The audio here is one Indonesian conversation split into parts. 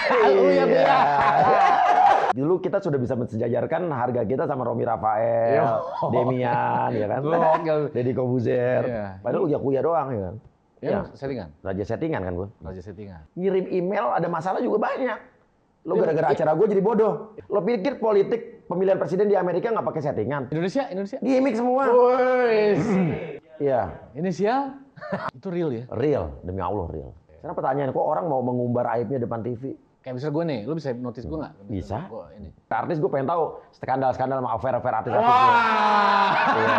Iya. Dulu kita sudah bisa mensejajarkan harga kita sama Romi Rafael, Demian, ya kan? Deddy Kobuzer. Iya. Padahal uya-kuya doang, ya kan? Ya, settingan. Raja settingan kan gue. Raja settingan. Ngirim email ada masalah juga banyak. Lo gara-gara acara gue jadi bodoh. Lo pikir politik pemilihan presiden di Amerika nggak pakai settingan? Indonesia. Gimik semua. Iya. Inisial? Itu real ya? Real, demi Allah real. Sekarang pertanyaan, kok orang mau mengumbar aibnya depan TV? Kayak misalnya gue nih, lu bisa notice gue nggak? Bisa. Gua ini. Artis gue pengen tahu skandal-skandal sama affair-affair artis-artis. Wah. Iya.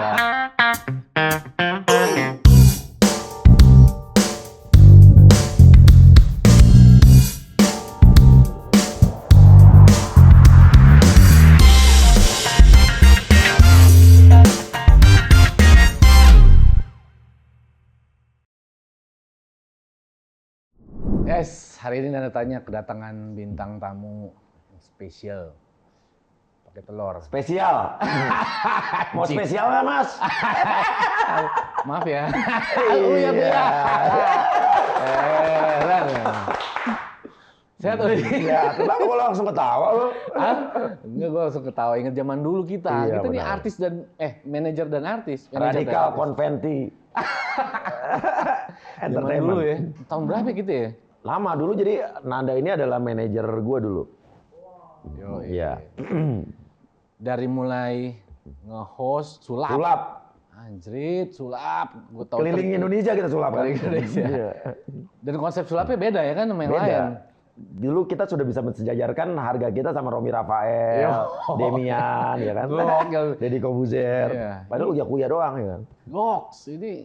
Yes, hari ini Anda tanya kedatangan bintang tamu yang spesial. Pakai telur. Spesial. Mau spesial nggak, Mas? Maaf ya. Iya. Sehat tuh. Ya, kenapa lo langsung ketawa lo? Enggak, gue langsung ketawa. Ingat zaman dulu kita. Iya, Kita nih benar. artis dan manajer dan artis. Manajer dan Radikal artis. konventi. Zaman dulu ya. Tahun berapa gitu ya? Lama dulu, jadi Nanda ini adalah manajer gue dulu. Yo, Iya. Dari mulai nge-host sulap. Sulap. Anjrit, sulap. Gua tahu Keliling Indonesia kita sulap kan? Keliling Indonesia. Iya. Dan konsep sulapnya beda ya kan sama yang lain. Beda. Dulu kita sudah bisa mensejajarkan harga kita sama Romi Rafael, Demian, ya kan? Gokil. Deddy Kobuzer. Iya. Padahal uya-kuya doang, ya kan? Goks, ini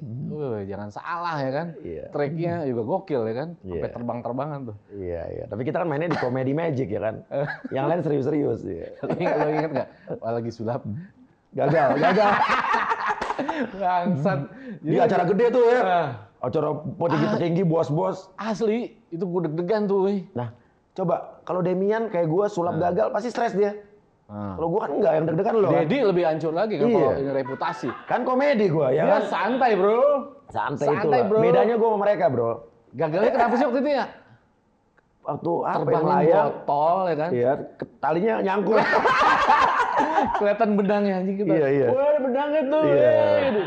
jangan salah ya kan. Iya. Tracknya juga gokil ya kan. Sampai Iya. terbang-terbangan tuh. Iya, iya. Tapi kita kan mainnya di Comedy Magic, ya kan? Yang lain serius-serius. Iya. Lo inget nggak? Wah, lagi sulap. Gagal. Bangsat. Di acara gede tuh ya. Nah, Acara petinggi-petinggi, bos-bos. asli, itu gue deg-degan tuh. Weh. Nah, coba kalau Demian kayak gue sulap gagal, pasti stres dia. Nah. Kalau gue kan enggak, yang deg-degan lo kan? Dedi lebih hancur lagi kan Iya. kalau ini reputasi. Kan komedi gue, ya Dia kan? santai bro. Santai itu Santai, lah. bro. Bedanya gue sama mereka, bro. Gagalnya kenapa sih waktu itu ya? Waktu apa yang Terbangin layang, botol ya kan? iya, talinya nyangkut. Kelihatan benangnya anjing kita. Iya, iya. Wah, ada benangnya tuh. Iya.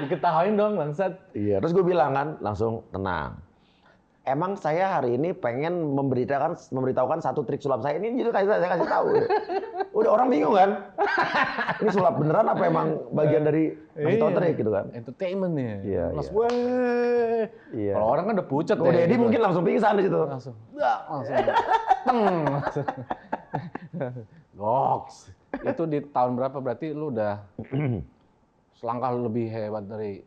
Diketawain dong bangsat. Iya, terus gue bilang kan, langsung tenang. Emang saya hari ini pengen memberitahukan satu trik sulap saya. Ini juga saya kasih tahu. Ya. Udah orang bingung kan? Ini sulap beneran apa emang bagian dari ngasih tahu trik gitu kan? Entertainment ya. Iya, Mas iya. weh. Iya. Kalau orang kan udah pucat Kalau ya. Deddy gitu. mungkin langsung pingsan di situ. langsung. Teng. Langsung. Goks. Itu di tahun berapa berarti lu udah selangkah lebih hebat dari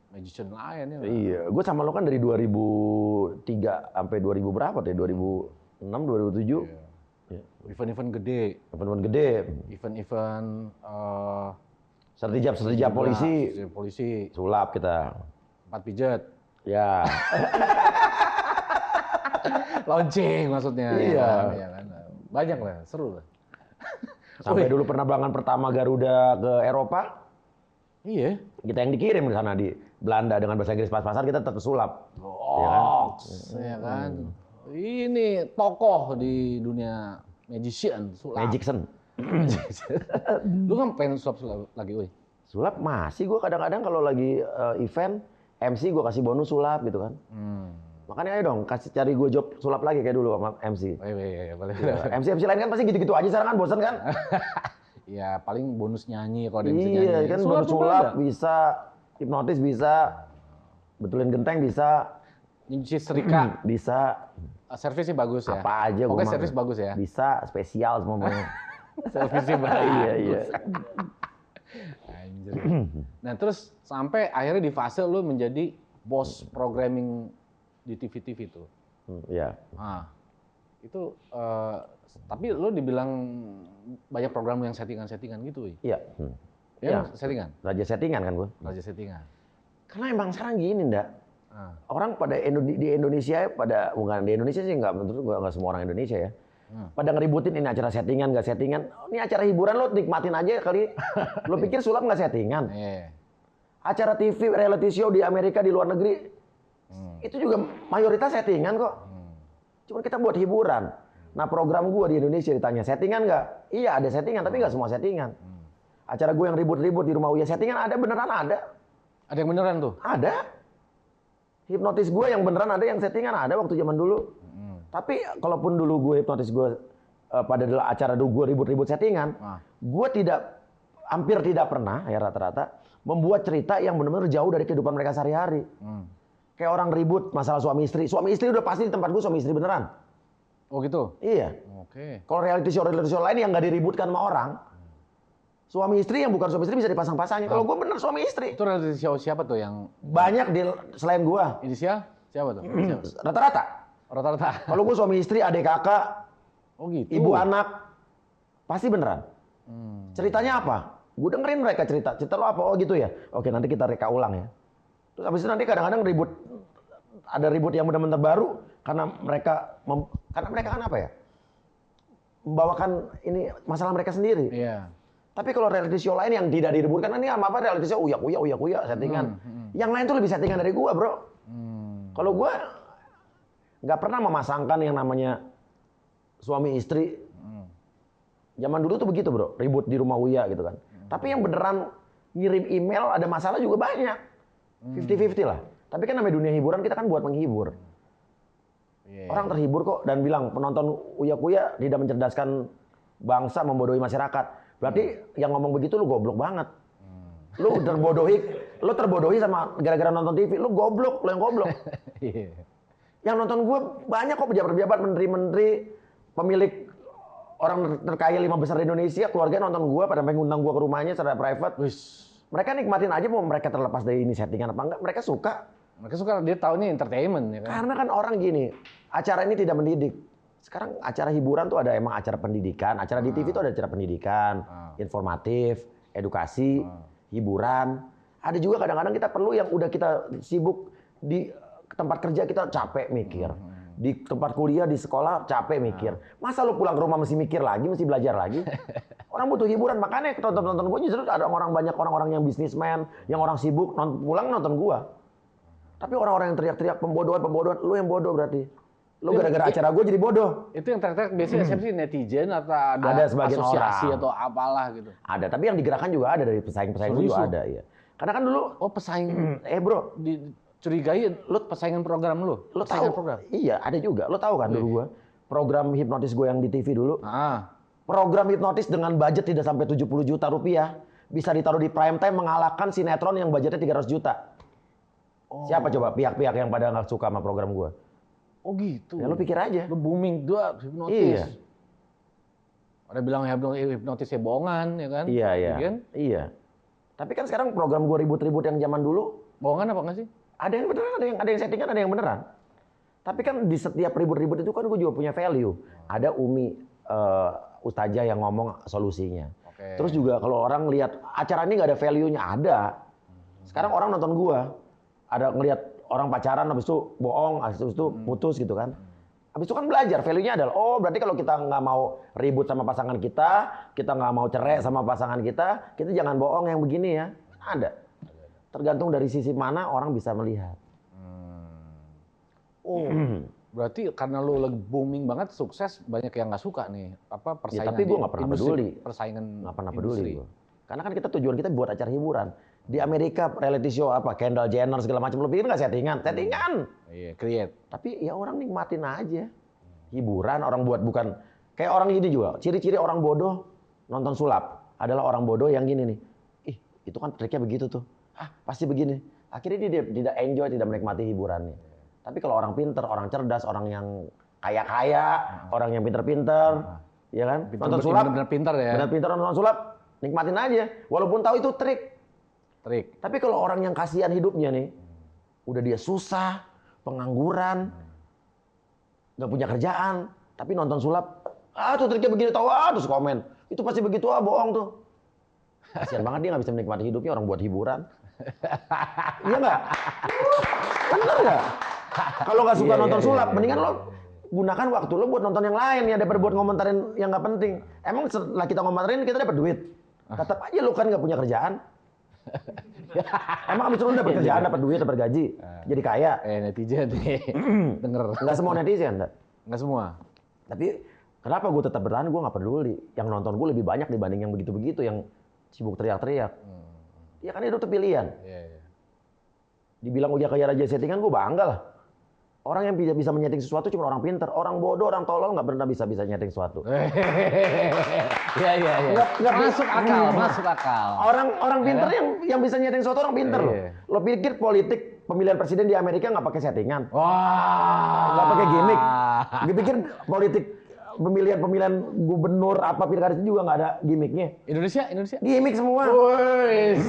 magician lain ya? Iya, gue sama lo kan dari 2003 sampai 2000 berapa deh? 2006, 2007. Iya. Event-event gede. Event-event gede. Event-event Sertijab polisi. polisi. Sulap kita. 4 pijet. Ya. Launching maksudnya. Iya. Ya kan? Banyak lah, seru lah. Sampai dulu penerbangan pertama Garuda ke Eropa, Iya. kita yang dikirim ke sana di Belanda dengan bahasa Inggris pas-pasan, kita tetap sulap. Goks, ya kan? Ini tokoh di dunia magician, sulap. Magician. Lu kan pengen sulap lagi, woi. Sulap masih gue kadang-kadang kalau lagi event, MC gue kasih bonus sulap gitu kan. Makanya ayo dong, cari gue job sulap lagi kayak dulu sama MC. Boleh. MC lain kan pasti gitu-gitu aja sekarang kan, bosan kan? Ya paling bonus nyanyi kalau dia bisa Iya nyanyi. kan, Sulap bonus juga sulap ada. bisa, hipnotis bisa, betulin genteng bisa, Nyuci serika. bisa, Servisnya bagus ya. apa aja. Pokoknya gua mah. servis bagus ya. Bisa, spesial semuanya. Servisnya bagus. Iya. Anjir. Nah terus sampai akhirnya di fase lu menjadi bos programming di TV-TV tuh. Iya. Nah, itu tapi lu dibilang banyak program yang settingan-settingan gitu, wih. Iya. Ya, settingan. Raja settingan kan gue. Raja settingan. Karena emang sekarang gini ndak. Ah. Orang pada di Indonesia, bukan di Indonesia sih, nggak, menurut gue nggak semua orang Indonesia ya. Pada ngeributin ini acara settingan nggak settingan. Ini acara hiburan, lo nikmatin aja kali. Lo pikir sulap nggak settingan? Iya. Acara TV reality show di Amerika, di luar negeri itu juga mayoritas settingan kok. Cuman kita buat hiburan. Nah program gue di Indonesia ditanya, settingan nggak? Iya ada settingan, tapi nggak semua settingan. Acara gue yang ribut-ribut di rumah Uya, settingan ada, beneran ada. Ada yang beneran tuh? Ada. Hipnotis gue yang beneran ada, yang settingan ada waktu zaman dulu. Tapi kalaupun dulu gue hipnotis gue pada acara gue ribut-ribut settingan, gue hampir tidak pernah ya rata-rata membuat cerita yang benar-benar jauh dari kehidupan mereka sehari-hari. Kayak orang ribut masalah suami istri udah pasti di tempat gue suami istri beneran. Oh gitu? Iya. Oke. Kalau reality show lain yang nggak diributkan sama orang, suami istri yang bukan suami istri bisa dipasang-pasangin. Kalau gue bener suami istri. Itu reality show siapa tuh yang banyak selain gue? Inisial siapa tuh? Rata-rata. Rata-rata. Kalau gue suami istri, adik kakak, oh gitu. ibu anak, pasti beneran. Ceritanya apa? Gue dengerin mereka cerita lo apa? Oh gitu ya. Oke nanti kita reka ulang ya. Terus habis itu nanti kadang-kadang ada ribut yang benar-benar baru karena mereka kan apa ya? Membawakan ini masalah mereka sendiri. Iya. Tapi kalau reality show lain yang tidak diributkan, ini apa reality show uyak settingan. Yang lain tuh lebih settingan dari gua, bro. Kalau gua nggak pernah memasangkan yang namanya suami istri. Zaman dulu tuh begitu, bro. Ribut di rumah Uya gitu kan. Tapi yang beneran ngirim email ada masalah juga banyak. 50-50 lah. Tapi kan namanya dunia hiburan, kita kan buat menghibur. Orang terhibur kok dan bilang penonton Uya tidak mencerdaskan bangsa, membodohi masyarakat. Berarti yang ngomong begitu lu goblok banget. Lu terbodohi sama gara-gara nonton TV. Lu goblok, lu yang goblok. Yang nonton gue banyak kok pejabat-pejabat, menteri-menteri, pemilik orang terkaya 5 besar di Indonesia, keluarga nonton gue pada mengundang gue ke rumahnya secara private. Mereka nikmatin aja mau mereka terlepas dari ini settingan apa enggak, mereka suka. Mereka suka, dia tahu ini entertainment ya kan. Karena kan orang gini, acara ini tidak mendidik. Sekarang acara hiburan tuh ada emang acara pendidikan, acara di TV tuh ada acara pendidikan, informatif, edukasi, hiburan. Ada juga kadang-kadang kita perlu yang udah kita sibuk di tempat kerja kita capek mikir. Di tempat kuliah, di sekolah capek mikir. Masa lu pulang ke rumah mesti mikir lagi, mesti belajar lagi? Orang butuh hiburan, makanya tonton gue justru ada banyak orang yang bisnismen, yang orang sibuk pulang nonton gue. Tapi orang-orang yang teriak-teriak pembodohan, lu yang bodoh berarti. Lu gara-gara acara gue jadi bodoh. Itu yang teriak-teriak biasanya siapa sih, netizen atau ada asosiasi orang atau apalah gitu? Ada, tapi yang digerakkan juga ada dari pesaing-pesaing juga ada ya. Karena kan dulu pesaing bro, dicurigai lu pesaingan program lu. Lu tahu program? Iya, ada juga. Lu tahu kan dulu gua program hipnotis gue yang di TV dulu. Program hipnotis dengan budget tidak sampai 70 juta rupiah bisa ditaruh di prime time mengalahkan sinetron yang budgetnya 300 juta. Siapa coba pihak-pihak yang pada nggak suka sama program gue? Oh gitu. Ya lu pikir aja. Lu booming dua hipnotis. Iya. Ada bilang hipnotisnya bohongan ya kan? Iya. Tapi kan sekarang program gue ribut-ribut yang zaman dulu bohongan apa nggak sih? Ada yang beneran, ada yang settingan, ada yang beneran. Tapi kan di setiap ribut-ribut itu kan gue juga punya value. Ada Umi Ustazah yang ngomong solusinya. Terus juga kalau orang lihat acara ini nggak ada value-nya, ada. Sekarang orang nonton gue, ada ngelihat orang pacaran habis itu bohong, habis itu putus gitu kan. Habis itu kan belajar, value-nya adalah, oh berarti kalau kita nggak mau ribut sama pasangan kita nggak mau cerai sama pasangan kita jangan bohong yang begini ya. Ada. Tergantung dari sisi mana orang bisa melihat. Berarti karena lu lagi booming banget, sukses, banyak yang nggak suka nih persaingan. Ya, tapi gue nggak pernah peduli. Persaingan nggak pernah peduli gue. Karena kan tujuan kita buat acara hiburan. Di Amerika reality show Kendall Jenner segala macam, lu pikir nggak settingan? Settingan. Iya, create. Tapi ya orang nikmatin aja. Hiburan orang buat, bukan kayak orang ini juga. Ciri-ciri orang bodoh nonton sulap adalah orang bodoh yang gini nih. Itu kan triknya begitu tuh. Pasti begini. Akhirnya dia tidak enjoy, tidak menikmati hiburannya. Tapi kalau orang pinter, orang cerdas, orang yang kaya-kaya, orang yang pinter-pinter, ya kan? Nonton sulap, bener-bener pinter ya. Bener-pinter nonton sulap, nikmatin aja. Walaupun tahu itu trik. Tapi kalau orang yang kasihan hidupnya nih, udah dia susah, pengangguran, nggak punya kerjaan, tapi nonton sulap, tuh triknya begini, tahu, terus komen. Itu pasti begitu, bohong tuh. Kasihan banget dia nggak bisa menikmati hidupnya, orang buat hiburan. Iya nggak? Bener nggak? Kalau nggak suka nonton sulap, mendingan lo gunakan waktu lo buat nonton yang lain ya, daripada buat ngomentarin yang nggak penting. Emang setelah kita ngomentarin kita dapat duit? Tetap aja lo kan nggak punya kerjaan. Emang abis itu lo dapat kerjaan, dapat duit, dapat gaji, jadi kaya? Netizen nih, denger. Nggak semua netizen, nggak semua. Tapi Kenapa gue tetap bertahan? Gue nggak peduli. Yang nonton gue lebih banyak dibanding yang begitu-begitu, yang sibuk teriak-teriak. Ya kan itu tuh pilihan. Iya. Dibilang Uya Kaya Raja settingan, gue bangga lah. Orang yang bisa menyeting sesuatu cuma orang pinter. Orang bodoh, orang tolol nggak pernah bisa nyeting sesuatu. Iya. Nggak Masuk akal. Orang pinter yang bisa nyeting sesuatu orang pinter loh. Iya. Lo pikir politik pemilihan presiden di Amerika nggak pakai settingan? Wah. Nggak pakai gimmick. Gue pikir politik pemilihan gubernur apa pilkada itu juga nggak ada gimmicknya. Indonesia. Gimmick semua. Wih.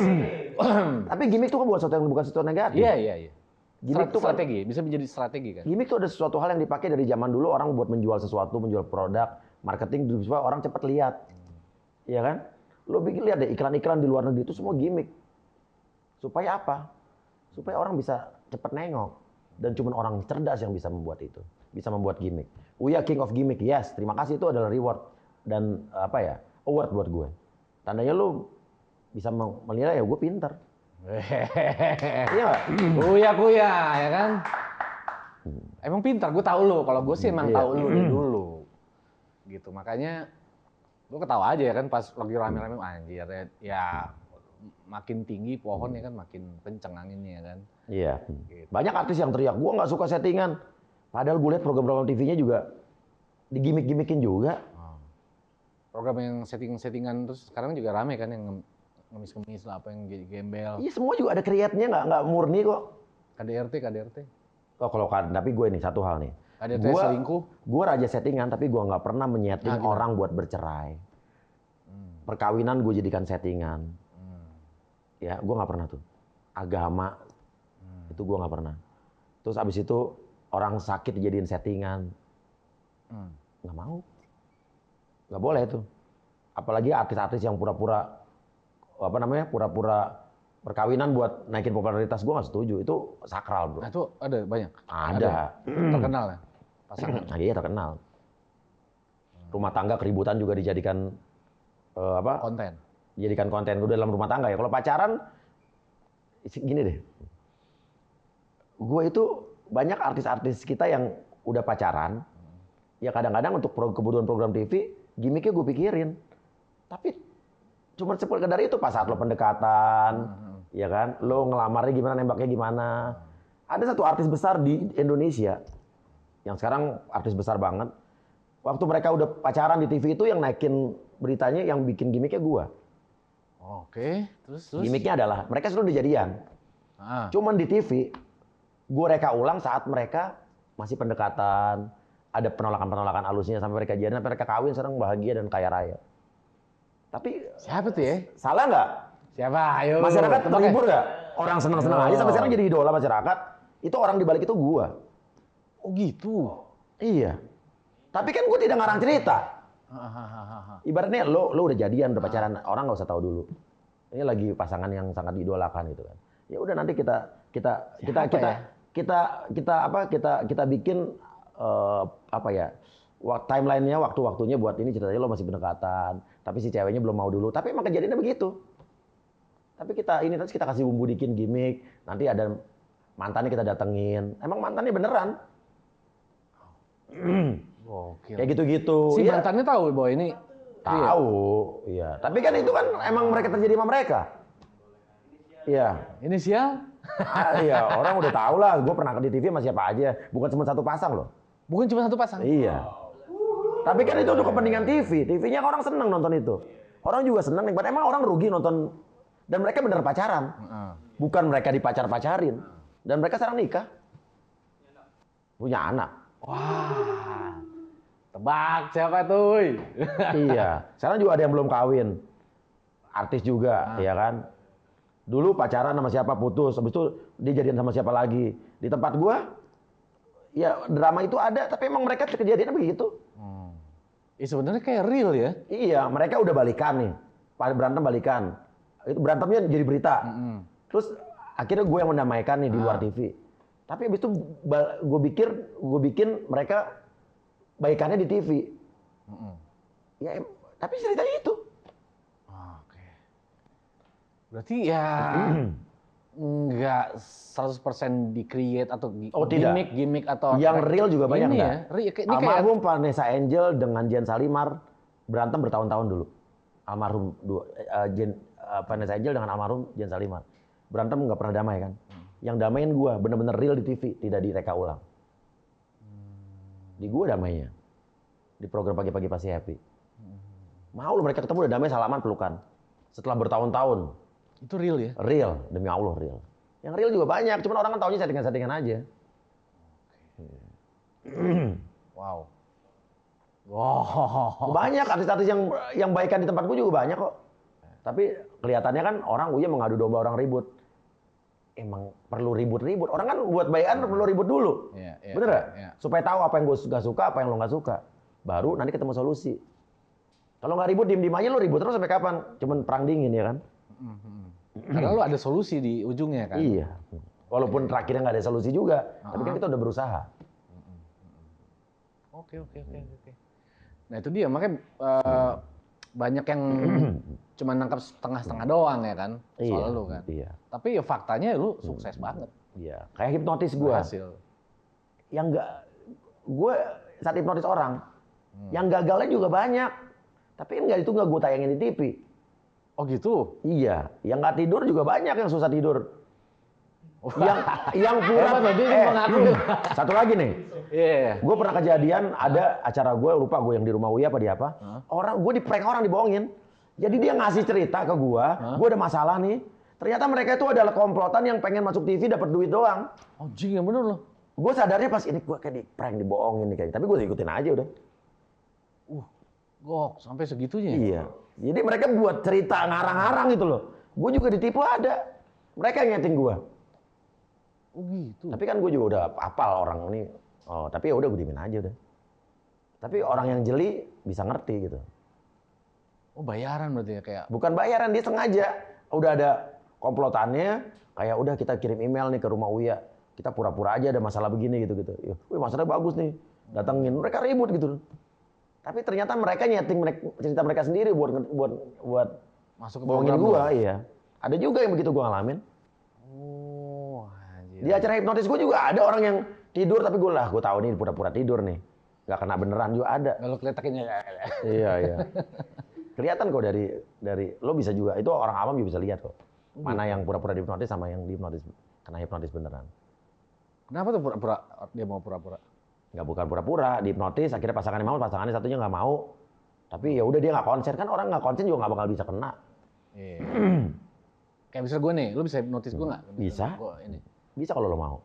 Tapi gimmick tuh kan buat sesuatu yang bukan sesuatu negatif. Iya. Gimmick tuh kan- Strategi, bisa menjadi strategi kan? Gimmick tuh ada sesuatu hal yang dipakai dari zaman dulu orang buat menjual sesuatu, menjual produk, marketing supaya orang cepat lihat. Iya kan? Lo bikin lihat deh iklan-iklan di luar negeri itu semua gimmick. Supaya apa? Supaya orang bisa cepat nengok. Dan cuma orang cerdas yang bisa membuat itu. Bisa membuat gimmick. Uya king of gimmick. Yes, terima kasih, itu adalah reward dan award buat gue. Tandanya lo bisa menilai ya gue pinter. Iya nggak? Kuya, ya kan? Emang pintar, gue tahu lo. Kalau gue sih emang tahu lo dari dulu. Gitu, makanya gue ketawa aja ya kan pas lagi rame-rame, anjir ya makin tinggi pohon ya kan makin kenceng anginnya ya kan. Iya. Gitu. Banyak artis yang teriak, gue nggak suka settingan. Padahal gue lihat program-program TV-nya juga digimik-gimikin juga. Program yang settingan terus sekarang juga rame kan yang ngemis-ngemis lah, apa yang gembel. Iya semua juga ada create-nya, nggak murni kok. KDRT. Oh kalau tapi gue nih satu hal nih. KDRT selingkuh. Gue raja settingan tapi gue nggak pernah menyeting orang buat bercerai. Perkawinan gue jadikan settingan. Ya gue nggak pernah tuh. Agama itu gue nggak pernah. Terus abis itu orang sakit dijadiin settingan. Nggak mau. Nggak boleh tuh. Apalagi artis-artis yang pura-pura perkawinan buat naikin popularitas, gue nggak setuju. Itu sakral, bro. Nah itu ada banyak? Ada. Terkenal ya? Pasangan? Nah, iya terkenal. Rumah tangga keributan juga dijadikan Konten? Dijadikan konten gue dalam rumah tangga ya. Kalau pacaran, gini deh. Gue itu banyak artis-artis kita yang udah pacaran, ya kadang-kadang untuk kebutuhan program TV, gimmicknya gue pikirin. Tapi cuma sekedar itu pas saat lo pendekatan, ya kan? Lo ngelamarnya gimana, nembaknya gimana. Ada satu artis besar di Indonesia, yang sekarang artis besar banget. Waktu mereka udah pacaran di TV itu yang naikin beritanya, yang bikin gimmicknya gue. Oke, terus? Gimmicknya adalah mereka sudah udah jadian. Cuman di TV, gue reka ulang saat mereka masih pendekatan, ada penolakan-penolakan halusnya sampai mereka jadian, sampai mereka kawin, sekarang bahagia dan kaya raya. Tapi siapa tuh ya? salah nggak? Siapa? Ayo. Masyarakat terhibur nggak? Orang senang-senang aja sampai sekarang jadi idola masyarakat. Itu orang di balik itu gua. Oh gitu. Iya. Tapi kan gua tidak ngarang cerita. Ibaratnya lo udah jadian, udah pacaran, orang nggak usah tahu dulu. Ini lagi pasangan yang sangat diidolakan gitu kan. Ya udah nanti kita bikin timeline-nya, waktu-waktunya buat ini ceritanya lo masih pendekatan, tapi si ceweknya belum mau dulu. Tapi emang kejadiannya begitu. Tapi terus kita kasih bumbu dikit gimmick, nanti ada mantannya kita datengin. Emang mantannya beneran. Gokil. Kayak gitu-gitu. Si ya. mantannya tahu bahwa ini Tahu, iya. Tapi kan itu kan emang mereka terjadi sama mereka. Iya. Inisial? Iya, orang udah tahu lah. Gue pernah di TV sama siapa aja. Bukan cuma satu pasang loh. Bukan cuma satu pasang? Iya. Tapi kan itu untuk kepentingan TV. TV-nya orang seneng nonton itu. Orang juga seneng. Emang orang rugi nonton. Dan mereka bener pacaran. Bukan mereka dipacar-pacarin. Dan mereka sekarang nikah. Punya anak. Wah. Tebak siapa tuh? Iya. Sekarang juga ada yang belum kawin. Artis juga, ya kan. Dulu pacaran sama siapa putus. Habis itu dia jadian sama siapa lagi. Di tempat gua, ya drama itu ada. Tapi emang mereka kejadiannya begitu. Sebenarnya kayak real ya. Iya, mereka udah balikan nih. Berantem balikan. Itu berantemnya jadi berita. Terus akhirnya gue yang mendamaikan nih di luar TV. Tapi habis itu gue bikin mereka baikannya di TV. Ya, tapi ceritanya itu. Oke. Berarti ya nggak 100% di-create atau tidak. gimmick atau yang real juga banyak ini enggak? ya. Ini kayak Almarhum Vanessa Angel dengan Jen Salimar berantem bertahun-tahun dulu. Almarhum Vanessa Angel dengan almarhum Jen Salimar. Berantem nggak pernah damai kan? Yang damain gua bener-bener real di TV, tidak direka ulang. Di gua damainya. Di program pagi-pagi pasti happy. Mau lu mereka ketemu udah damai salaman pelukan. Setelah bertahun-tahun. itu real ya. Real, demi Allah real. Yang real juga banyak, cuman orang kan taunya settingan-settingan aja. Wow. Wow. Banyak artis-artis yang baikan di tempat gue juga banyak kok. Tapi kelihatannya kan orang Uya mengadu domba orang ribut. Emang perlu ribut-ribut. Orang kan buat baikan perlu ribut dulu. Bener gak? Supaya tahu apa yang gue gak suka, apa yang lo gak suka. Baru nanti ketemu solusi. Kalau nggak ribut, diem-diem aja lo ribut terus sampai kapan? Cuman perang dingin ya kan? Karena lu ada solusi di ujungnya kan. Iya. Walaupun terakhirnya nggak ada solusi juga, tapi kan kita udah berusaha. Oke. Nah itu dia, makanya banyak yang cuma nangkap setengah-setengah doang ya kan, soal lu kan. Iya. Tapi ya faktanya lu sukses banget. Iya. Kayak hipnotis gue. Hasil. Yang gue saat hipnotis orang, yang gagalnya juga banyak. Tapi itu nggak gue tayangin di TV. Oh gitu? Iya. Yang nggak tidur juga banyak yang susah tidur. Oh. Yang pura satu lagi nih. Iya. Gue pernah kejadian ada acara gue, lupa gue yang di rumah Uya apa di apa. Orang gue di prank orang dibohongin. Jadi dia ngasih cerita ke gue ada masalah nih. Ternyata mereka itu adalah komplotan yang pengen masuk TV dapat duit doang. Oh jing, yang bener loh. Gue sadarnya pas ini gue kayak di prank dibohongin nih kayaknya. Tapi gue ikutin aja udah. Gok, sampai segitunya. Iya. Jadi mereka buat cerita ngarang-ngarang gitu loh. Gue juga ditipu ada. Mereka yang nyeting gue. Oh gitu. Tapi kan gue juga udah hafal orang ini. Oh, tapi ya udah gue diemin aja udah. Tapi orang yang jeli bisa ngerti gitu. Oh bayaran berarti ya kayak. Bukan bayaran, dia sengaja. Udah ada komplotannya. Kayak udah kita kirim email nih ke rumah Uya. Kita pura-pura aja ada masalah begini gitu-gitu. Wih masalahnya bagus nih. Datengin. Mereka ribut gitu. Tapi ternyata mereka nyeting cerita mereka sendiri buat masuk ke bohongin gua, iya. Ada juga yang begitu gua ngalamin. Oh, anjir. Di acara hipnotis gua juga ada orang yang tidur tapi gua tahu nih pura-pura tidur nih. Nggak kena beneran juga ada. Kalau kelihatan ya. Iya. Kelihatan kok dari lo bisa juga, itu orang awam juga bisa lihat kok. Mana yang pura-pura dihipnotis sama yang dihipnotis kena hipnotis beneran. Kenapa tuh pura-pura dia mau pura-pura? Nggak, bukan pura-pura, dihipnotis, akhirnya pasangannya satunya nggak mau. Tapi ya udah dia nggak konsen, kan orang nggak konsen juga nggak bakal bisa kena. Iya. Kayak misalnya gue nih, lu bisa hipnotis gue nggak? Bisa. Bisa kalau lo mau.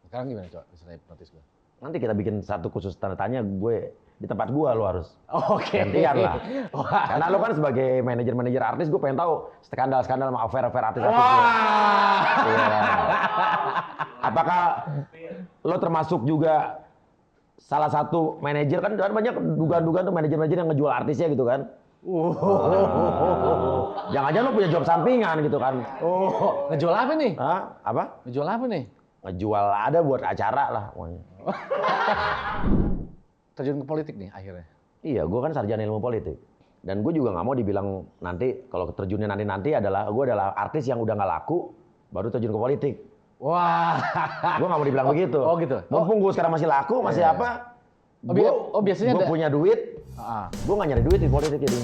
Sekarang gimana coba misalnya hipnotis gue? Nanti kita bikin satu khusus tanda tanya gue di tempat gue lo harus. Oke. Gantian lah. Karena lo kan sebagai manajer artis, gue pengen tahu skandal-skandal sama affair artis. Iya. Apakah lo termasuk juga salah satu manajer, kan banyak dugaan-dugaan tuh manajer-manajer yang ngejual artisnya gitu kan. Jangan-jangan lo punya job sampingan gitu kan. Ngejual apa nih? Hah? Apa? Ngejual apa nih? Ngejual ada buat acara lah pokoknya. Terjun ke politik nih akhirnya? Iya, gue kan sarjana ilmu politik. Dan gue juga nggak mau dibilang nanti, kalau terjunnya nanti adalah, gue adalah artis yang udah nggak laku, baru terjun ke politik. Wah. Gue nggak mau dibilang begitu. Oh gitu. Mumpung gue sekarang masih laku, masih apa? Biasanya gue punya duit. Gue nggak nyari duit di politik jadi.